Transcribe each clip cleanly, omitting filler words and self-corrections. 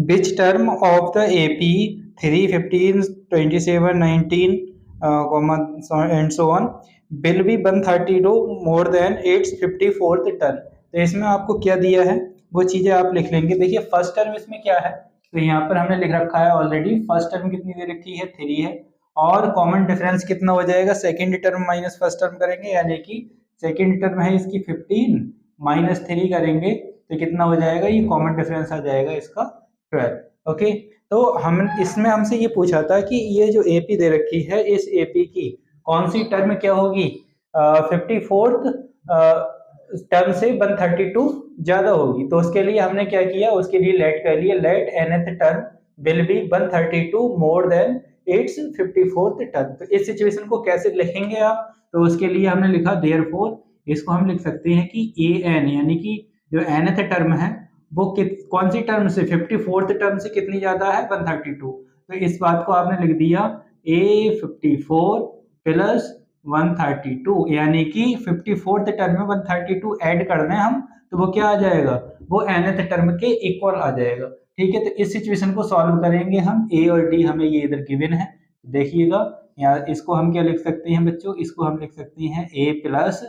Which term of the AP 3, 15, 27, 19, and so on will be 132 more than its 54th term? तो इसमें आपको क्या दिया है वो चीजें आप लिख लेंगे। देखिए फर्स्ट टर्म इसमें क्या है, तो यहाँ पर हमने लिख रखा है ऑलरेडी। फर्स्ट टर्म कितनी दे रखी है, 3 है। और कॉमन डिफरेंस कितना हो जाएगा, second term minus first term करेंगे, यानी कि सेकेंड टर्म है इसकी 15 माइनस 3 करेंगे तो कितना हो जाएगा, ये कॉमन डिफरेंस आ जाएगा इसका 12। ओके, तो हम इसमें हमसे ये पूछा था कि ये जो एपी दे रखी है, इस एपी की कौन सी टर्म क्या होगी, 54th टर्म से 132 ज्यादा होगी। तो उसके लिए हमने क्या किया, उसके लिए लेट कर लिया, let nth term will be 132 more than it's 54th term. तो इस सिचुएशन को कैसे लिखेंगे आप, तो उसके लिए हमने लिखा देयरफॉर, इसको हम लिख सकते हैं कि ए एन, यानी कि जो nth टर्म है वो कौन सी टर्म से, 54th टर्म से कितनी ज्यादा है, 132। तो इस बात को आपने लिख दिया a 54 प्लस 132, यानी कि 54th टर्म में 132 ऐड कर दें हम तो वो क्या आ जाएगा, वो nth टर्म के इक्वल आ जाएगा। ठीक है, तो इस सिचुएशन को सॉल्व करेंगे हम। a और d हमें ये इधर गिवन है, देखिएगा यहाँ इसको हम क्या लिख सकते हैं बच्चों, इसको हम लिख सकते हैं a plus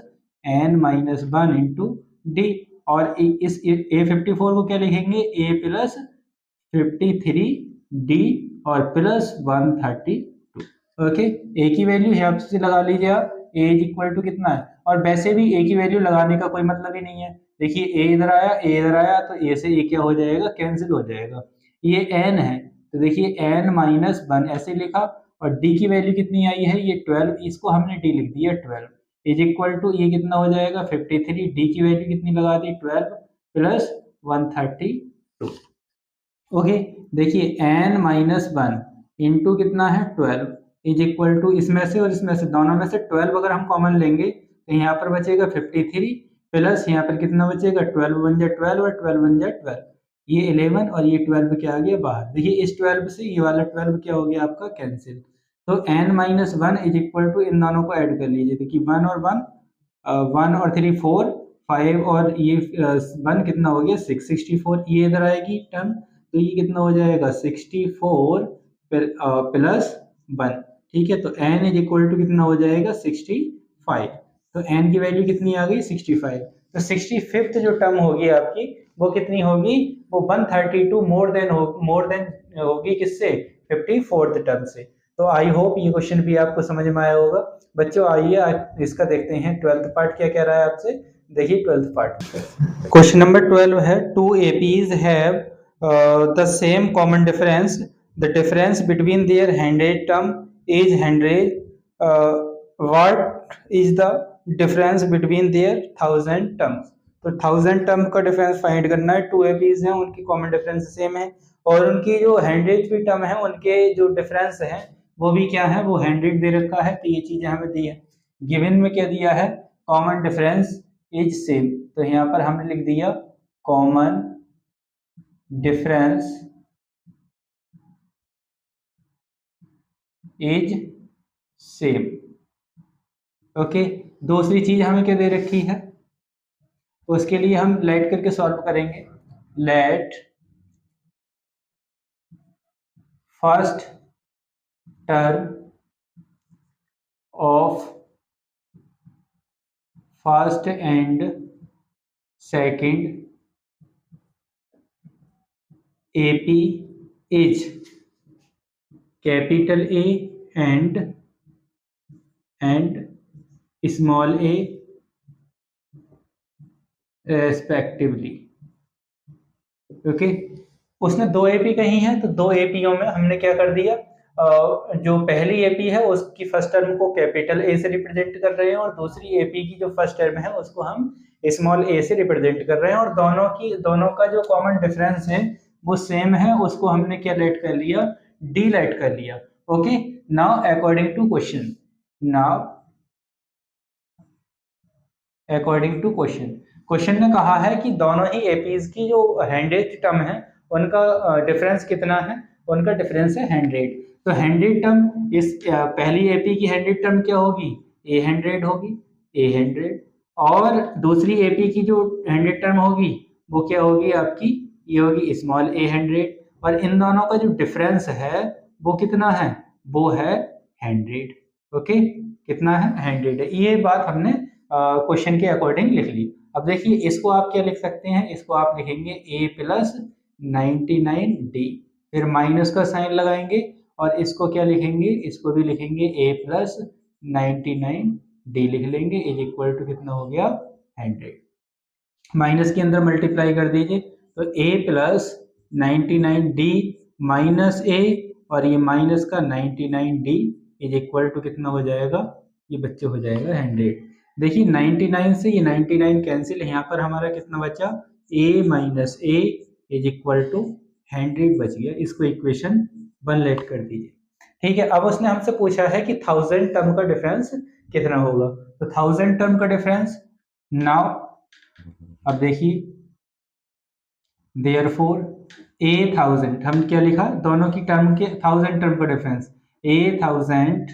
n minus 1 into D, और इस A54 को क्या लिखेंगे, A प्लस 53 D और प्लस 132। ओके, A की वैल्यू यहाँ से लगा लीजिए आप, A इज इक्वल टू कितना है, और वैसे भी A की वैल्यू लगाने का कोई मतलब ही नहीं है। देखिए A इधर आया, A इधर आया, तो A से A क्या हो जाएगा, कैंसिल हो जाएगा। ये n है तो देखिए n माइनस 1 ऐसे लिखा, और D की वैल्यू कितनी आई है, ये 12, इसको हमने D लिख दिया 12 इज इक्वल टू, ये कितना हो जाएगा 53, डी की वैल्यू कितनी लगा दी 12 प्लस 132। ओके, देखिए n माइनस 1 इंटू कितना है 12 इज इक्वल टू, इसमें से और इसमें से दोनों में से 12 अगर हम कॉमन लेंगे तो यहाँ पर बचेगा 53 प्लस यहाँ पर कितना बचेगा 12 बन जाए 12 और 12 बन जाए 12, ये 11 और ये 12 क्या आ गया बाहर। देखिए इस 12 से ये वाला 12 क्या हो गया आपका, कैंसिल। तो n minus 1 is equal to, इन दोनों को ऐड कर लीजिए, देखिए 1 और 1, 1 और 3 4, 5 और ये 1 कितना हो गया 6, 64, ये इधर आएगी टर्म, तो ये कितना हो जाएगा 64 प्लस 1। ठीक है, तो n इज इक्वल टू कितना हो जाएगा 65, तो n की वैल्यू कितनी आ गई 65। तो 65th जो टर्म होगी आपकी वो कितनी होगी, वो 132 मोर देन होगी किससे, 54th टर्म से। तो आई होप ये क्वेश्चन भी आपको समझ में आया होगा। बच्चों आइए आज इसका देखते हैं 12th पार्ट क्या कह रहा है आपसे। देखिए 12th पार्ट, क्वेश्चन नंबर 12 है, two APs have the same common difference, the difference between their hundred term is 100, what is the difference between their 1000 terms. तो 1000 टर्म का डिफरेंस फाइंड करना है, टू एपीज हैं उनकी कॉमन डिफरेंस सेम है, और उनकी जो 100th टर्म है उनके जो डिफरेंस है वो भी क्या है, वो 100 दे रखा है। तो ये चीजें हमें दी है, गिवन में क्या दिया है, कॉमन डिफरेंस इज सेम, तो यहाँ पर हमने लिख दिया common difference is same. Okay, दूसरी चीज हमें क्या दे रखी है, उसके लिए हम लेट करके सॉल्व करेंगे। Let first term of first and second AP is capital A and small A respectively. Okay, उसने दो एपी कही है, तो दो एपीओ में हमने क्या कर दिया, जो पहली एपी है उसकी फर्स्ट टर्म को कैपिटल ए से रिप्रेजेंट कर रहे हैं, और दूसरी एपी की जो फर्स्ट टर्म है उसको हम स्मॉल ए से रिप्रेजेंट कर रहे हैं, और दोनों का जो कॉमन डिफरेंस है वो सेम है, उसको हमने क्या लेट कर लिया, डी लेट कर लिया। Okay, now according to question, question ने कहा है कि दोनों ही एपीज की जो 100th टर्म है उनका डिफरेंस कितना है, उनका डिफरेंस है 100। तो 100 टर्म, इस पहली एपी की 100 टर्म क्या होगी, A100 होगी, A100, और दूसरी एपी की जो 100 टर्म होगी वो क्या होगी आपकी, ये होगी स्मॉल A100, और इन दोनों का जो डिफरेंस है वो कितना है, वो है 100। ओके, कितना है, 100 है। ये बात हमने क्वेश्चन के अकॉर्डिंग लिख ली। अब देखिए इसको आप क्या लिख सकते हैं, इसको आप लिखेंगे a प्लस 99d, फिर माइनस का साइन लगाएंगे और इसको क्या लिखेंगे, इसको भी लिखेंगे a प्लस 99d लिख लेंगे, इज इक्वल टू कितना हो गया 100। माइनस के अंदर मल्टीप्लाई कर दीजिए तो a plus 99d minus a और ये माइनस का 99d इज इक्वल टू कितना हो जाएगा, ये बच्चे हो जाएगा 100। देखिए 99 से ये 99 कैंसिल, यहाँ पर हमारा कितना बचा, a माइनस a इज इक्वल टू 100 बच गया। इसको इक्वेशन 1 लेट कर दीजिए। ठीक है, अब उसने हमसे पूछा है कि 1000 टर्म का डिफरेंस कितना होगा, तो 1000 टर्म का डिफरेंस नाउ, अब देखिए देयरफॉर a1000, हम क्या लिखा, दोनों की टर्म के 1000 टर्म का डिफरेंस, a1000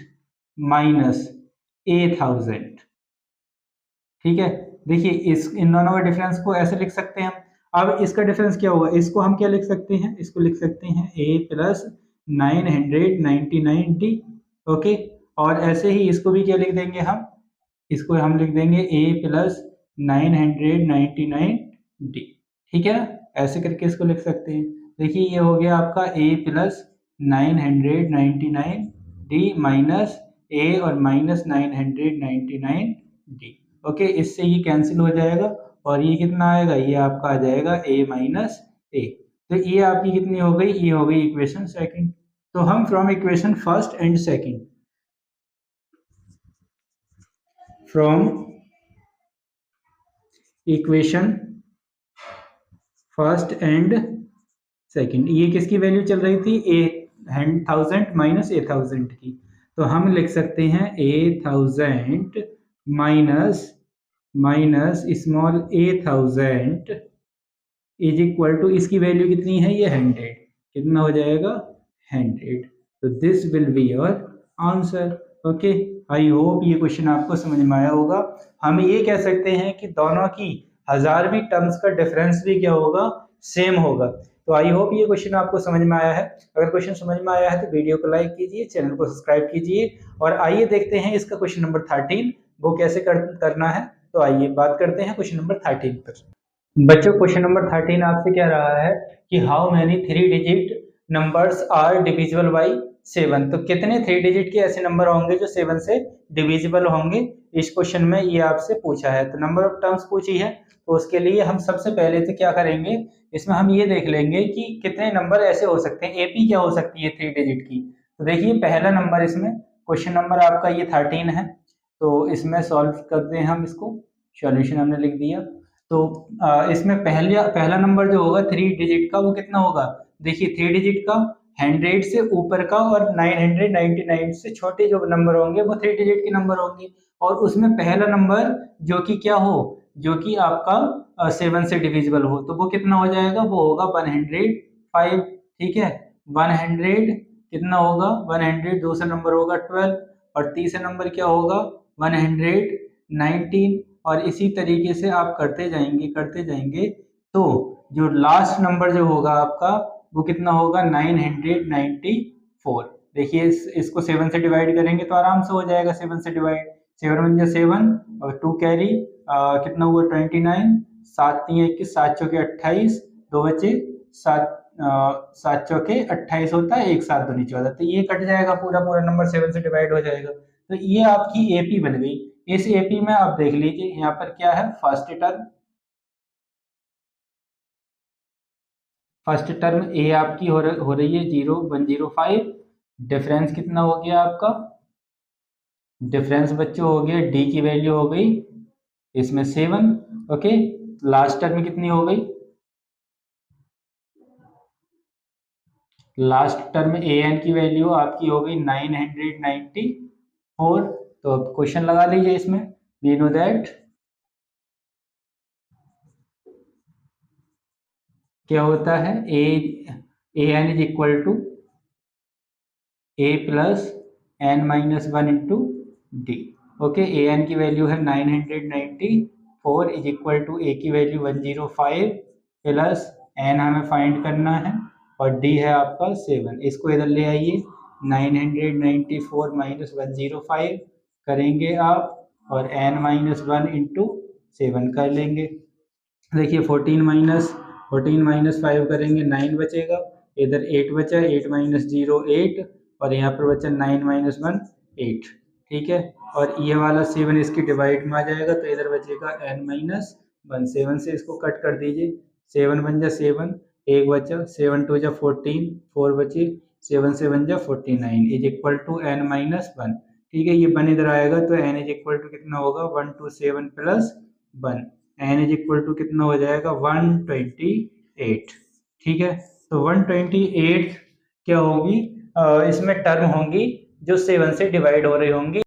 माइनस a1000। ठीक है, देखिए इस इन दोनों का डिफरेंस को ऐसे लिख सकते हैं हम। अब इसका डिफरेंस क्या होगा, इसको हम क्या लिख सकते हैं, इसको लिख सकते हैं a प्लस 999d। ओके, और ऐसे ही इसको भी क्या लिख देंगे हम, इसको हम लिख देंगे a प्लस 999d। ठीक है ना, ऐसे करके इसको लिख सकते हैं। देखिए ये हो गया आपका a plus 999d minus a और माइनस 999d। ओके, इससे ये कैंसिल हो जाएगा और ये कितना आएगा, ये आपका आ जाएगा a माइनस a। तो ये आपकी कितनी हो गई, ये हो गई इक्वेशन सेकंड। तो हम from equation first and second, from equation first and second, ये किसकी वैल्यू चल रही थी, a1000 माइनस a1000 की, तो हम लिख सकते हैं a1000 माइनस small a1000 is equal to, इसकी वैल्यू कितनी है, ये 100, कितना हो जाएगा 100। तो this will be your answer. Okay, I hope ये क्वेश्चन आपको समझ में आया होगा। हम ये कह सकते हैं कि दोनों की हजारवीं टर्म्स का डिफरेंस भी क्या होगा, सेम होगा। तो आई होप ये क्वेश्चन आपको समझ में आया है। अगर क्वेश्चन समझ में आया है तो वीडियो को लाइक कीजिए, चैनल को सब्सक्राइब कीजिए, और आइए देखते हैं इसका क्वेश्चन नंबर 13 वो कैसे करना है। तो आइए बात करते हैं क्वेश्चन नंबर 13 पर। बच्चों क्वेश्चन नंबर 13 आपसे कह रहा है कि how many 3 digit numbers are divisible by 7। तो कितने 3 डिजिट के ऐसे नंबर होंगे जो 7 से डिविजिबल होंगे, इस क्वेश्चन में ये आपसे पूछा है। तो नंबर ऑफ टर्म्स पूछी है, तो उसके लिए हम सबसे पहले तो क्या करेंगे, इसमें हम ये देख लेंगे कि कितने नंबर ऐसे हो सकते हैं, एपी क्या हो सकती है 3 डिजिट की। तो देखिए पहला नंबर, इसमें क्वेश्चन नंबर आपका ये 13 है, तो इसमें सॉल्व करते हैं हम इसको, सॉल्यूशन हमने लिख दिया। तो इसमें पहला नंबर जो होगा 3 डिजिट का वो कितना होगा, देखिए 3 डिजिट का 100 से ऊपर का और 999 से छोटे जो नंबर होंगे वो 3 डिजिट के नंबर होंगे। और उसमें पहला नंबर जो कि क्या हो, जो कि आपका 7 से डिविजिबल हो, तो वो कितना हो जाएगा, वो होगा 105। ठीक है, 100 कितना होगा 100, दूसरा नंबर होगा 12 और तीसरा नंबर क्या होगा 119। और इसी तरीके से आप करते जाएंगे तो जो लास्ट नंबर जो होगा आपका वो कितना होगा 994। देखिए इसको 7 से डिवाइड करेंगे तो आराम से हो जाएगा, 7 से डिवाइड, 7 1 7 और 2 कैरी, कितना हुआ 29, 7 3 21, 7 चौके 28, 2 बचे 7, 7 चौके 28 होता है, एक 7 दो नीचे होता है, तो ये कट जाएगा, पूरा पूरा नंबर 7 से डिवाइड हो जाएगा। तो ये आपकी एपी बन गई। इस एपी में आप देख लीजिए यहाँ पर क्या है, फर्स्ट टर्म ए आपकी हो रही है 0105। डिफरेंस कितना हो गया आपका, डिफरेंस बच्चों हो गया, डी की वैल्यू हो गई इसमें 7। ओके, लास्ट टर्म कितनी हो गई, लास्ट टर्म ए एन की वैल्यू आपकी हो गई 994। तो अब क्वेश्चन लगा लीजिए इसमें, वी नो दैट क्या होता है, A N is equal to A plus N minus 1 into D. Okay, A N की वैल्यू है 994 इज इक्वल टू ए की वैल्यू 105 प्लस एन हमें फाइंड करना है और डी है आपका 7। इसको इधर ले आइए, 994 माइनस 105 करेंगे आप, और n माइनस 1 इंटू 7 कर लेंगे। देखिए 14 माइनस 5 करेंगे, 9 बचेगा, इधर 8 बचा, 8 माइनस 0 8, और यहाँ पर बचा 9 माइनस 1 8। ठीक है, और ये वाला 7 इसकी डिवाइड में आ जाएगा, तो इधर बचेगा n माइनस 1। 7 से इसको कट कर दीजिए, 7 बन जा 7, एक बचा, 7 2 जा 14, 4 बची, 7 से बन जा 49 is equal to n minus 1। ठीक है, ये 1 इधर आएगा तो n इज इक्वल टू कितना होगा, 127 plus 1, n is equal to कितना हो जाएगा, 128। ठीक है, तो 128 क्या होगी, इसमें टर्म होंगी जो 7 से डिवाइड हो रही होंगी।